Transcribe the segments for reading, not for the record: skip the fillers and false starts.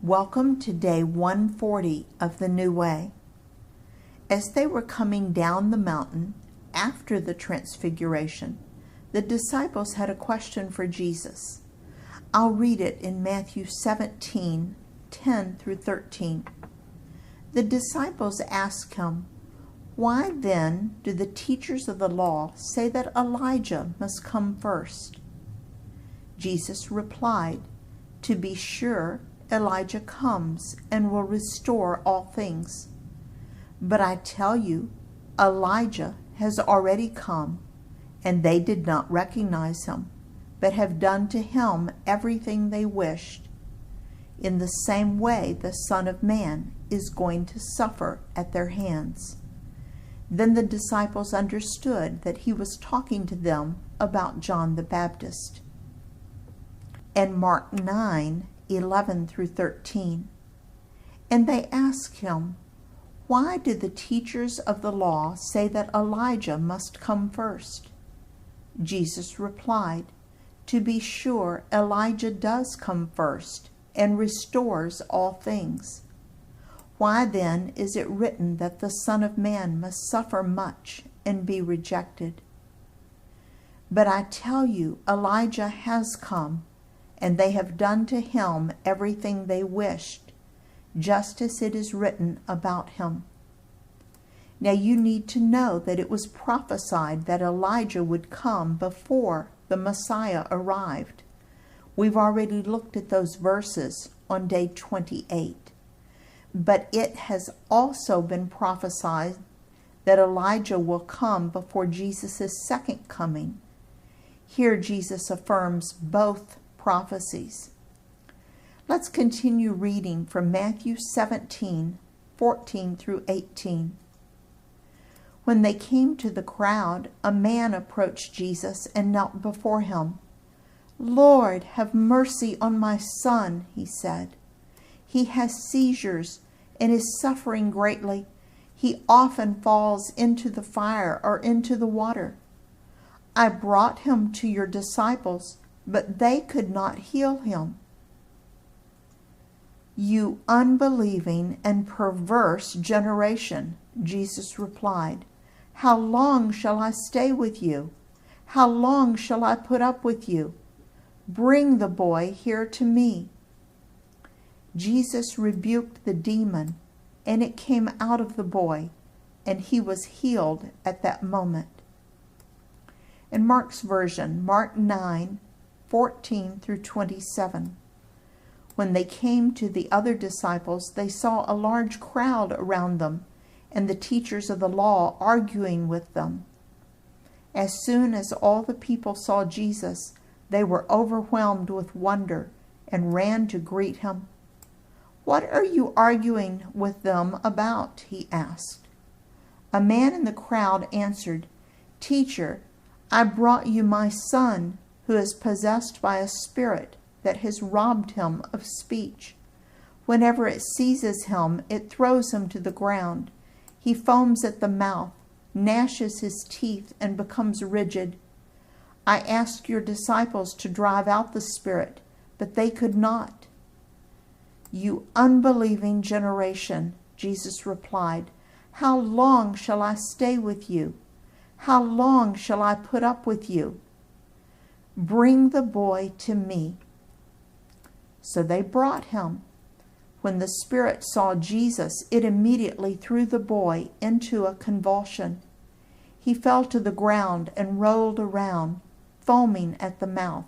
Welcome to day 140 of the New Way. As they were coming down the mountain after the Transfiguration, the disciples had a question for Jesus. I'll read it in Matthew 17, 10 through 13. The disciples asked him, "Why then do the teachers of the law say that Elijah must come first?" Jesus replied, "To be sure, Elijah comes and will restore all things. But I tell you, Elijah has already come, and they did not recognize him, but have done to him everything they wished. In the same way, the Son of Man is going to suffer at their hands." Then the disciples understood that he was talking to them about John the Baptist. And Mark 9, 11 through 13. And they asked him, "Why do the teachers of the law say that Elijah must come first?" Jesus replied, "To be sure, Elijah does come first and restores all things. Why then is it written that the Son of Man must suffer much and be rejected? But I tell you, Elijah has come, and they have done to him everything they wished, just as it is written about him." Now you need to know that it was prophesied that Elijah would come before the Messiah arrived. We've already looked at those verses on day 28. But it has also been prophesied that Elijah will come before Jesus' second coming. Here Jesus affirms both prophecies. Let's continue reading from Matthew 17, 14 through 18. When they came to the crowd, a man approached Jesus and knelt before him. "Lord, have mercy on my son," he said. "He has seizures and is suffering greatly. He often falls into the fire or into the water. I brought him to your disciples, but they could not heal him." "You unbelieving and perverse generation," Jesus replied, "how long shall I stay with you? How long shall I put up with you? Bring the boy here to me." Jesus rebuked the demon, and it came out of the boy, and he was healed at that moment. In Mark's version, Mark 9, 14 through 27. When they came to the other disciples, they saw a large crowd around them, and the teachers of the law arguing with them. As soon as all the people saw Jesus, they were overwhelmed with wonder and ran to greet him. "What are you arguing with them about?" he asked. A man in the crowd answered, "Teacher, I brought you my son, who is possessed by a spirit that has robbed him of speech. Whenever it seizes him, it throws him to the ground. He foams at the mouth, gnashes his teeth, and becomes rigid. I asked your disciples to drive out the spirit, but they could not." "You unbelieving generation," Jesus replied, "how long shall I stay with you? How long shall I put up with you? Bring the boy to me." So they brought him. When the spirit saw Jesus, it immediately threw the boy into a convulsion. He fell to the ground and rolled around, foaming at the mouth.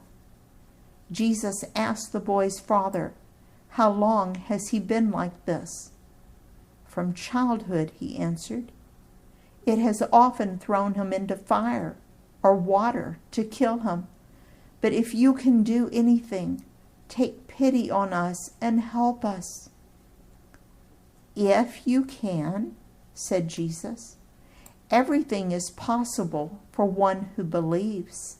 Jesus asked the boy's father, "How long has he been like this?" "From childhood," he answered. "It has often thrown him into fire or water to kill him. But if you can do anything, take pity on us and help us." "If you can," said Jesus. "Everything is possible for one who believes."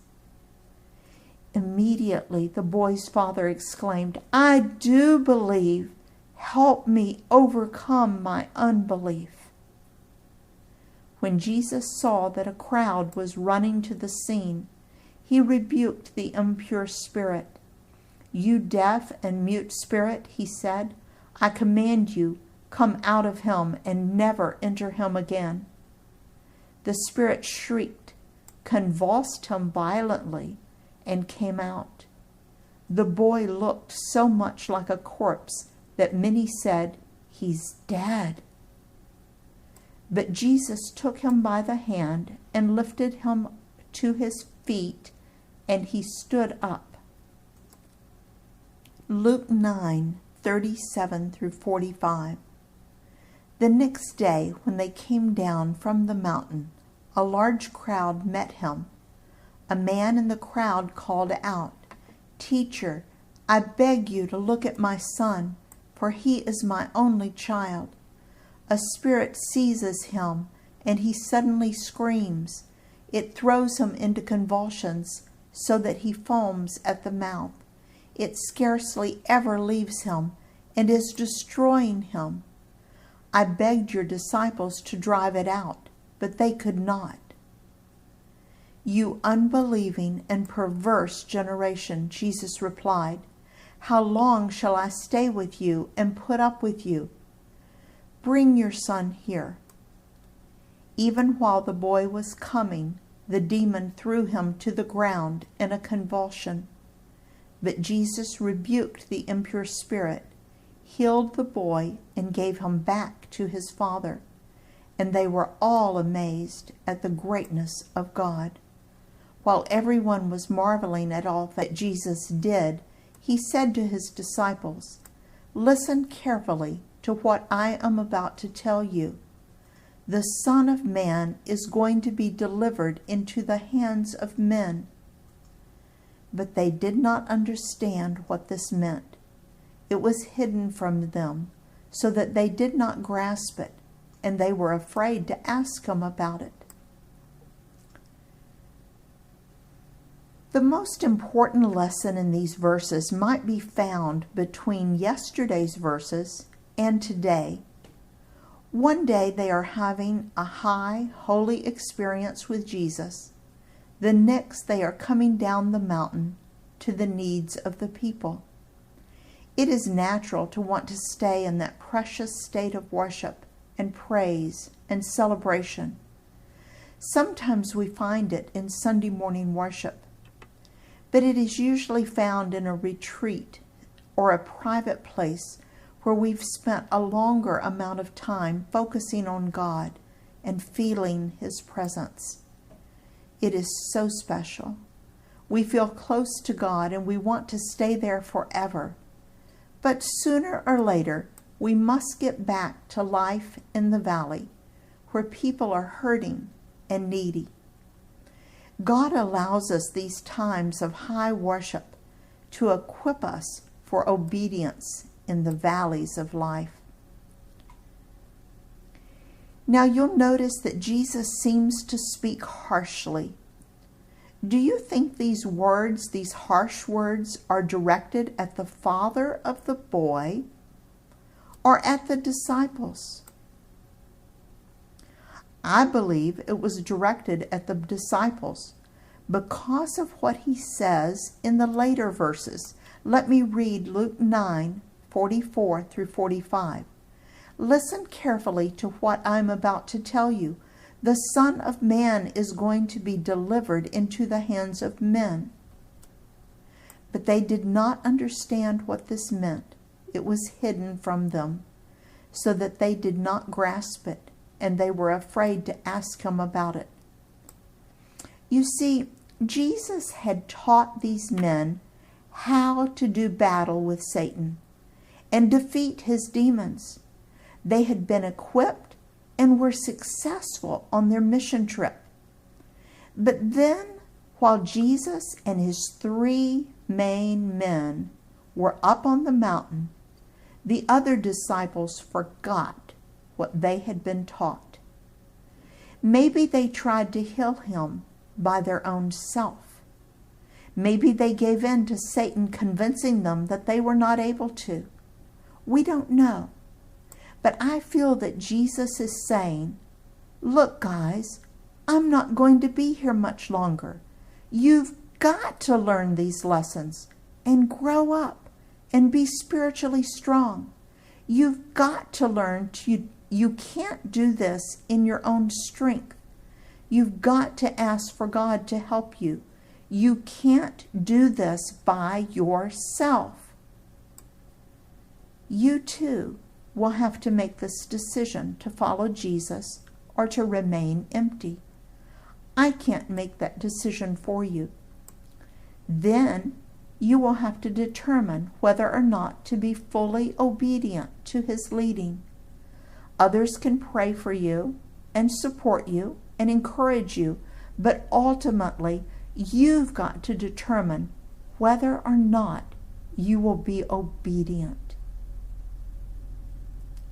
Immediately the boy's father exclaimed, "I do believe. Help me overcome my unbelief." When Jesus saw that a crowd was running to the scene, he rebuked the impure spirit. "You deaf and mute spirit," he said, I command you, come out of him and never enter him again." The spirit shrieked, convulsed him violently, and came out. The boy looked so much like a corpse that many said, "He's dead." But Jesus took him by the hand and lifted him to his feet, and he stood up. Luke 9:37-45. The next day, when they came down from the mountain, a large crowd met him. A man in the crowd called out, "Teacher, I beg you to look at my son, for he is my only child. A spirit seizes him, and he suddenly screams. It throws him into convulsions, so that he foams at the mouth. It scarcely ever leaves him, and is destroying him. I begged your disciples to drive it out, but they could not." "You unbelieving and perverse generation," Jesus replied, "how long shall I stay with you and put up with you? Bring your son here." Even while the boy was coming, the demon threw him to the ground in a convulsion. But Jesus rebuked the impure spirit, healed the boy, and gave him back to his father. And they were all amazed at the greatness of God. While everyone was marveling at all that Jesus did, he said to his disciples, "Listen carefully to what I am about to tell you. The Son of Man is going to be delivered into the hands of men." But they did not understand what this meant. It was hidden from them, so that they did not grasp it, and they were afraid to ask him about it. The most important lesson in these verses might be found between yesterday's verses and today. One day they are having a high, holy experience with Jesus. The next they are coming down the mountain to the needs of the people. It is natural to want to stay in that precious state of worship and praise and celebration. Sometimes we find it in Sunday morning worship, but it is usually found in a retreat or a private place where we've spent a longer amount of time focusing on God and feeling His presence. It is so special. We feel close to God and we want to stay there forever. But sooner or later, we must get back to life in the valley, where people are hurting and needy. God allows us these times of high worship to equip us for obedience in the valleys of life. Now you'll notice that Jesus seems to speak harshly. Do you think these words, these harsh words, are directed at the father of the boy or at the disciples? I believe it was directed at the disciples because of what he says in the later verses. Let me read Luke 9:44-45. Listen carefully to what I'm about to tell you. The Son of Man is going to be delivered into the hands of men. But they did not understand what this meant. It was hidden from them, so that they did not grasp it, and they were afraid to ask him about it. You see, Jesus had taught these men how to do battle with Satan and defeat his demons. They had been equipped and were successful on their mission trip. But then, while Jesus and his 3 main men were up on the mountain, the other disciples forgot what they had been taught. Maybe they tried to heal him by their own self. Maybe they gave in to Satan convincing them that they were not able to. We don't know. But I feel that Jesus is saying, look guys, I'm not going to be here much longer. You've got to learn these lessons and grow up and be spiritually strong. You've got to learn you can't do this in your own strength. You've got to ask for God to help you. You can't do this by yourself. You too will have to make this decision to follow Jesus or to remain empty. I can't make that decision for you. Then you will have to determine whether or not to be fully obedient to His leading. Others can pray for you and support you and encourage you, but ultimately you've got to determine whether or not you will be obedient.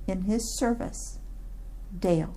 In His service, Dale.